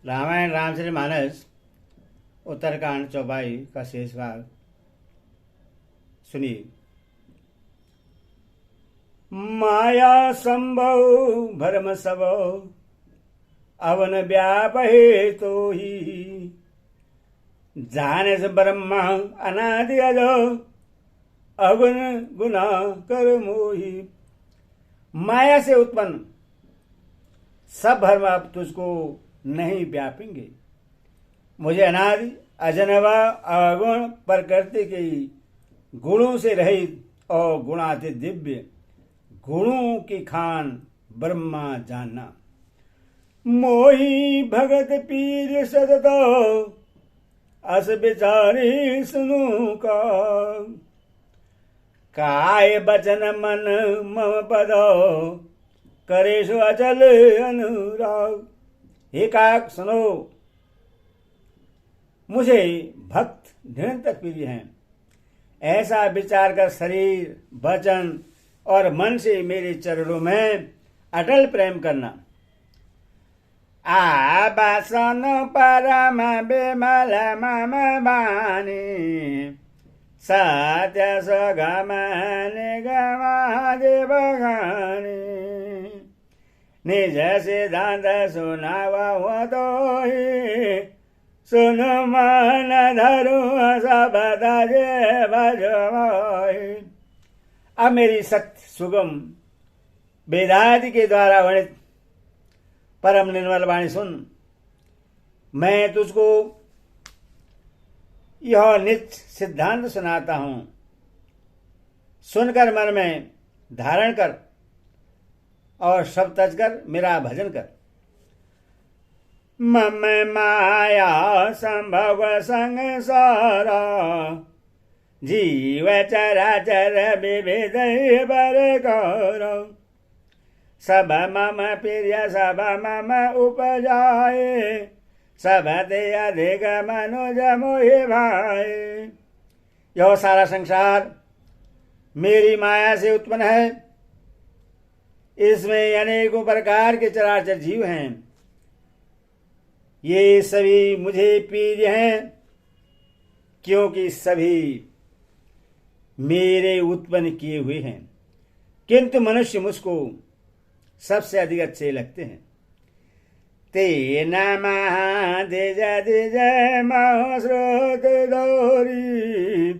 रामायण रामचरितमानस उत्तरकांड चौपाई का शेष भाग सुनिए। माया संभव भरम सब अवन व्यापहे तो ही जाने से ब्रह्मा अनादि अजो अवन गुना कर मोही। माया से उत्पन्न सब भरम अब तुझको नहीं व्यापेंगे। मुझे अनादि अजनवा अगुण प्रकृति के गुणों से रहित और गुणातीत दिव्य गुणों की खान ब्रह्मा जानना। मोही भगत पीर सतत अस विचारी सुनु का काय बचन मन मम पद करेशु अचल अनुराग। हे काक सुनो, मुझे भक्त निरंतर प्रिय हैं। ऐसा विचार कर शरीर वचन और मन से मेरे चरणों में अटल प्रेम करना। आबासन परम विमल मम वाणी सत्य सुगम निगम देवगानी। निज सिद्धांत सुनावा तो ही सुन मन धरु सब जे भजवाई। अब मेरी सत्य सुगम वेदादि के द्वारा वर्णित परम निर्मल वाणी सुन। मैं तुझको यह नित्य सिद्धांत सुनाता हूं। सुनकर मन में धारण कर और सब तज कर मेरा भजन कर। मम माया संभव संसारा जीव चराचर विविध बर गौरव। सब मम प्रिय सब मम उपजाए सब ते अधिक मनुज मोहि भाए। यह सारा संसार मेरी माया से उत्पन्न है। इसमें अनेकों प्रकार के चराचर जीव हैं। ये सभी मुझे प्रिय हैं क्योंकि सभी मेरे उत्पन्न किए हुए हैं। किंतु मनुष्य मुझको सबसे अधिक अच्छे लगते हैं। तेन महादिज दिज महो श्रोत दौरी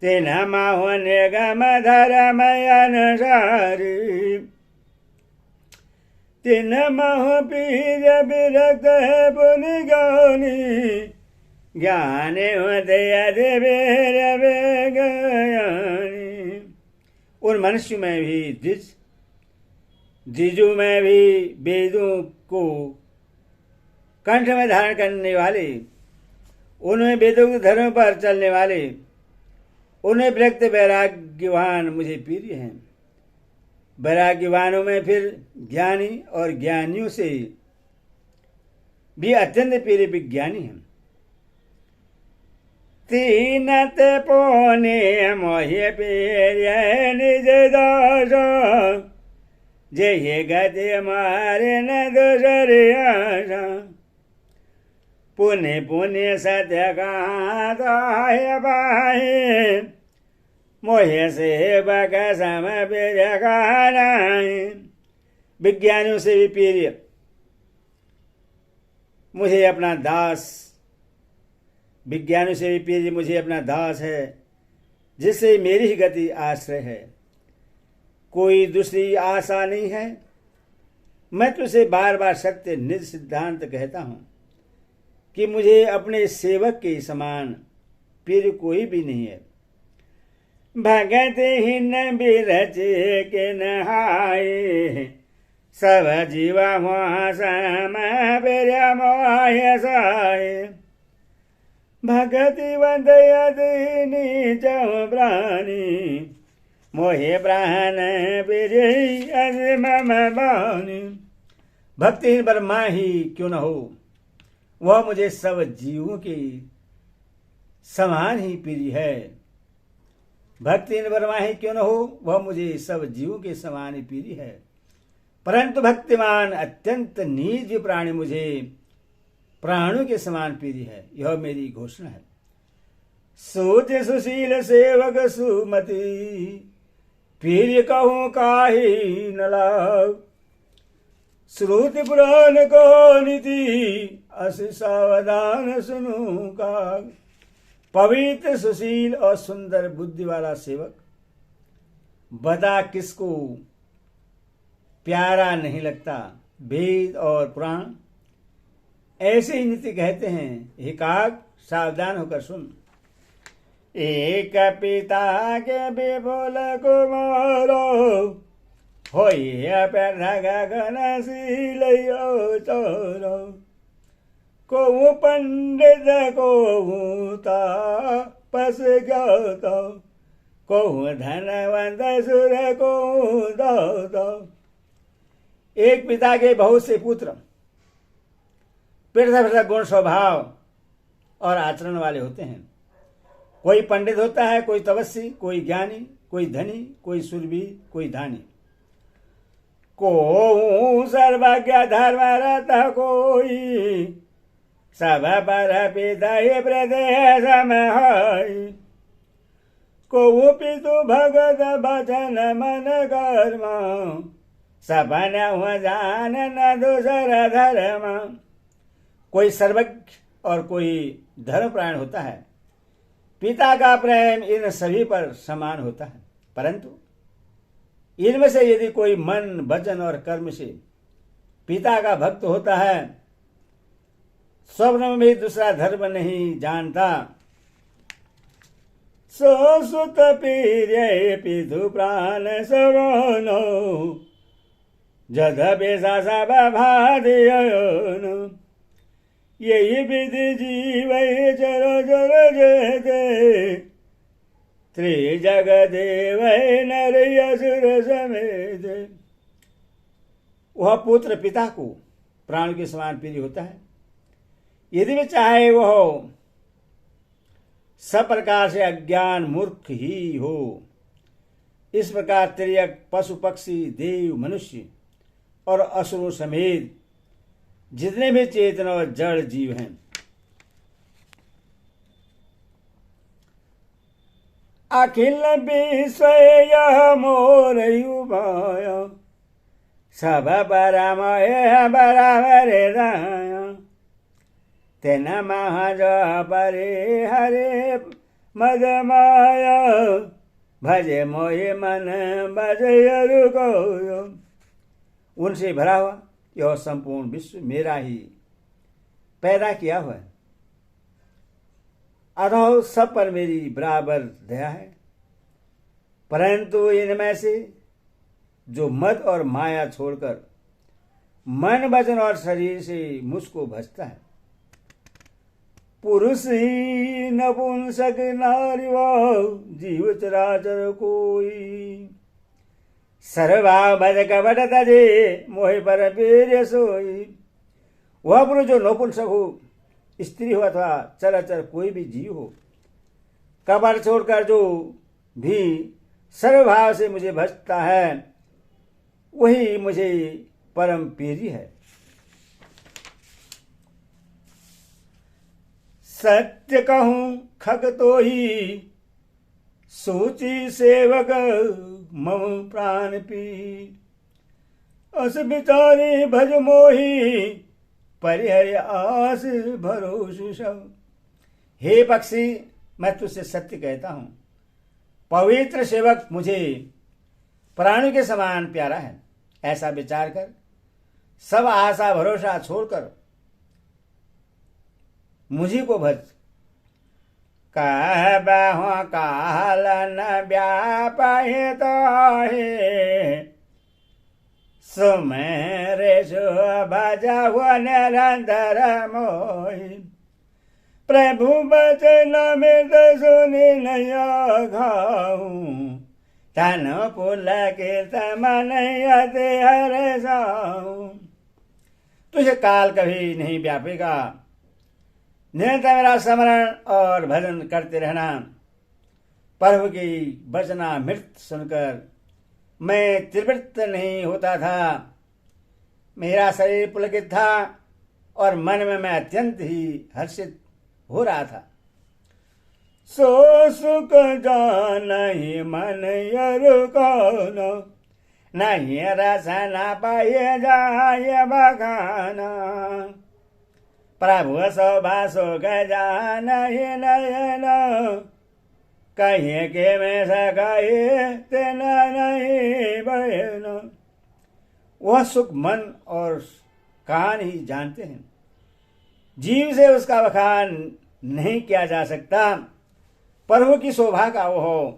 तेन महो निगम धर्मयन सारी। तेन महो पीर विरक्त है पुनि ज्ञानी ज्ञाने हृदय देवेर ज्ञानी। उन मनुष्य में भी जिजु में भी वेदों को कंठ में धारण करने वाले, उनमें वेदों के धर्म पर चलने वाले, उन्हें विरक्त वैराग्यवान मुझे प्रिय हैं। वैराग्यवानों में फिर ज्ञानी और ज्ञानियों से भी अत्यंत प्रिय विज्ञानी हैं। तीन ते पोने मोहे प्रिय निज दास जय गति मारे न दूसरे आशा। पुण्य पुण्य सत्य कहाँ बाहे मोहे से बक सम विज्ञानियों से भी प्रिय मुझे अपना दास, विज्ञानियों से भी प्रिय मुझे अपना दास है जिससे मेरी ही गति आश्रय है। कोई दूसरी आशा नहीं है। मैं तुझसे बार बार सत्य निज सिद्धांत कहता हूं कि मुझे अपने सेवक के समान प्रिय कोई भी नहीं है। भगत ही न बिरचे के नहाए सब जीवा वहाँ सम प्रिय मोह साए। भगति वंदय दीनी चौ प्राणी मोहे प्राण प्रिय मम बानी। भक्तिहीन ब्रह्मा ही क्यों न हो, वह मुझे सब जीवों के समान ही प्रिय है। भक्तिहीन ब्रह्मा ही क्यों न हो, वह मुझे सब जीवों के समान ही प्रिय है। परंतु भक्तिमान अत्यंत नीच प्राणी मुझे प्राणों के समान प्रिय है, यह मेरी घोषणा है। सूत सुशील सेवक सुमति, प्रिय कहूँ काहि न लाग। श्रुति पुराण को नीति, अस सावधान सुनु काग। पवित्र सुशील और सुंदर बुद्धि वाला सेवक, बता किसको प्यारा नहीं लगता। वेद और पुराण ऐसे ही नीति कहते हैं। हे काग, सावधान होकर सुन। एक पिता के विपुल कुमारो, होइए गगनशील चोरो। को पंडित को तापस ज्ञात, को धनवंत सुर को दाता। एक पिता के बहुत से पुत्र पृथक गुण स्वभाव और आचरण वाले होते हैं। कोई पंडित होता है, कोई तपस्वी, कोई ज्ञानी, कोई धनी, कोई शूरवीर, कोई दानी। को सर्वज्ञ धर्मरत कोई, सब पर पिता प्रदेश समहाई। को पितु भगत बचन मन कर्म, सपन जान न दूसर धर्म। कोई सर्वज्ञ और कोई धर्मपरायण होता है। पिता का प्रेम इन सभी पर समान होता है, परंतु इनमें से यदि कोई मन वचन और कर्म से पिता का भक्त होता है, स्वप्न में भी दूसरा धर्म नहीं जानता। सो सुत पीर्य पितु प्राण सवनो, जद बेसा सब भादियन। यही विधि जीव चर चर जय, त्रिजग देव नर असुर समेत। वह पुत्र पिता को प्राण के समान प्रिय होता है, यदि वे चाहे वह सब प्रकार से अज्ञान मूर्ख ही हो। इस प्रकार त्रियक पशु पक्षी देव मनुष्य और असुरों समेत जितने भी चेतन और जड़ जीव हैं, अखिल विश्व यह मोर उपाय, सब परमय बराबर राया। तेन महाज परे हरे मद माया, भजे मोहे मन भजय रुको। उनसे भरा हुआ यह संपूर्ण विश्व मेरा ही पैदा किया हुआ है, अतः सब पर मेरी बराबर दया है। परंतु इनमें से जो मद और माया छोड़कर मन वचन और शरीर से मुझको भजता है, पुरुष ही नपुंसक नारी जीव चराचर कोई। सर्वभाव भज कपट तजे, मोहि पर वीर्य सोई। वह पुरुष जो नपुंसक हो, स्त्री हो अथवा चराचर कोई भी जीव हो, कपट छोड़कर जो भी सर्वभाव से मुझे भजता है, वही मुझे परम प्रिय है। सत्य कहूं खग तो ही, सूची सेवक मम प्राण पी। अस बिचारी भज मोही, परिहर आस भरोसे सब। हे पक्षी, मैं तुझसे सत्य कहता हूं, पवित्र सेवक मुझे प्राणी के समान प्यारा है। ऐसा विचार कर सब आशा भरोसा छोड़कर मुझी को भज। कहबहु काल न व्यापहित है, सुमेरे सु भजहु निरंतर मोहि। प्रभु बचन मृत सुनि नया घाऊं, तन पुलकित मन अति हर्षाऊं। तुझे काल कभी नहीं व्यापेगा, निरंतर मेरा स्मरण और भजन करते रहना। प्रभु की वचनामृत सुनकर मैं त्रिवृत्त नहीं होता था, मेरा शरीर पुलकित था और मन में मैं अत्यंत ही हर्षित हो रहा था। सो सुख जानहि मन यर कौनो, नहीं रस न पाए जाय बखाना। प्रभु शोभा सुख जानहि नयन, कहिए के में सकाए तेना नहीं बहन। वह सुख मन और कान ही जानते हैं, जीव से उसका बखान नहीं किया जा सकता। प्रभु की शोभा का वह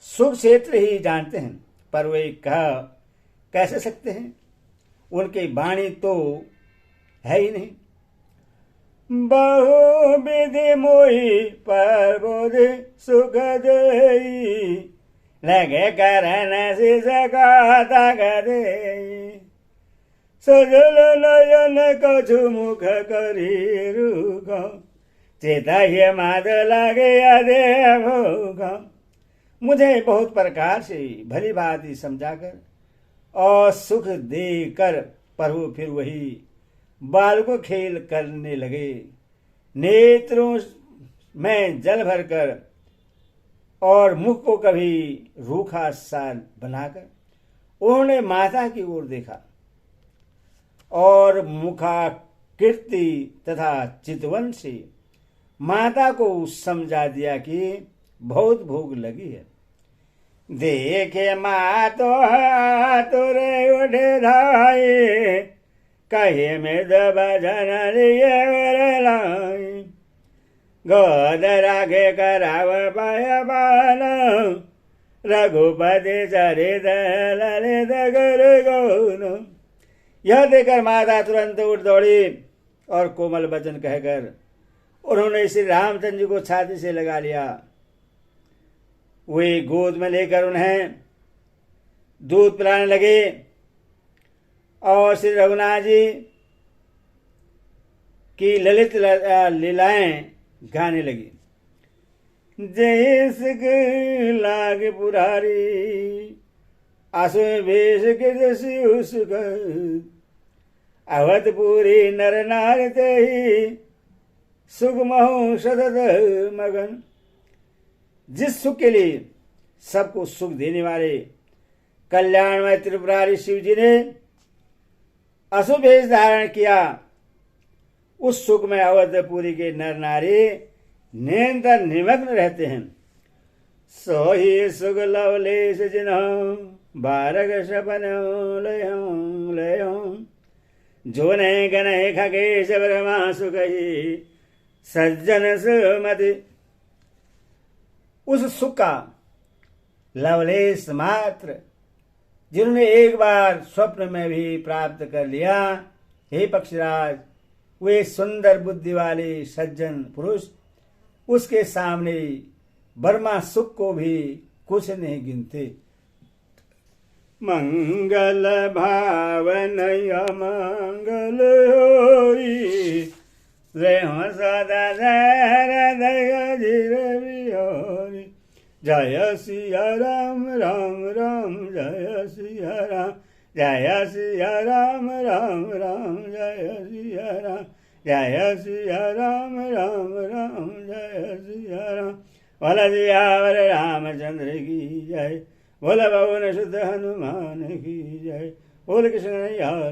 सुख क्षेत्र ही जानते हैं, पर वे कह कैसे सकते हैं, उनकी वाणी तो है ही नहीं। बहु विधि मोहि पर बोध सुख देई, लगे करन शिष गाथा करे। सजल नयन कछु मुख करी रुख, चेता माद लगे अदे भूख। मुझे बहुत प्रकार से भली भांति समझाकर और सुख देकर प्रभु फिर वही बाल को खेल करने लगे। नेत्रों में जल भरकर और मुख को कभी रूखा सा बनाकर उन्होंने माता की ओर देखा और मुखाकृति तथा चितवन से माता को समझा दिया कि बहुत भूख लगी है। देखे मातो तुरे उठे धाये, कहे मृद भजन लाई। गोद रागे कराव पाय बाल, रघुपति चरित ललित गुर गौन। यह देखकर माता तुरंत उठ दौड़ी और कोमल वचन कहकर उन्होंने श्री रामचंद्र जी को छाती से लगा लिया। वे गोद में लेकर उन्हें दूध पिलाने लगे और श्री रघुनाथ जी की ललित लीलाएं गाने लगी। जैस लाग पुरारी आसु भेष के अवधपुरी नर नार ते सुखमहु सतत मगन। जिस सुख के लिए सबको सुख देने वाले कल्याणमय त्रिपुरारी शिव जी ने अशुभ भेष धारण किया, उस सुख में अवधपुरी के नर नारी निरंतर निमग्न रहते हैं। सो ही सुख लवलेश जिन्हों बारग सपन लयो, जो ने गणे खगेश ब्रह्मा सुख ही सज्जन सुमति। उस सुख का लवलेश मात्र जिन्होंने एक बार स्वप्न में भी प्राप्त कर लिया, हे पक्षीराज, वे सुंदर बुद्धि वाले सज्जन पुरुष उसके सामने ब्रह्मा सुख को भी कुछ नहीं गिनते। मंगल भावन मंगल होई, सदा हृदय धीर विहोरी। जय सिया राम राम राम जय सिया राम, जय सिया राम राम राम जय सिया राम, जय सिया राम राम राम जय सिया राम। बोल सियावर रामचंद्र की जय, बोल पवन सुत हनुमान की जय, बोल कृष्ण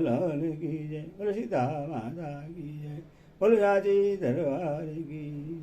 लाल की जय, बोल सीता माता की जय, बोल साची दरबार की।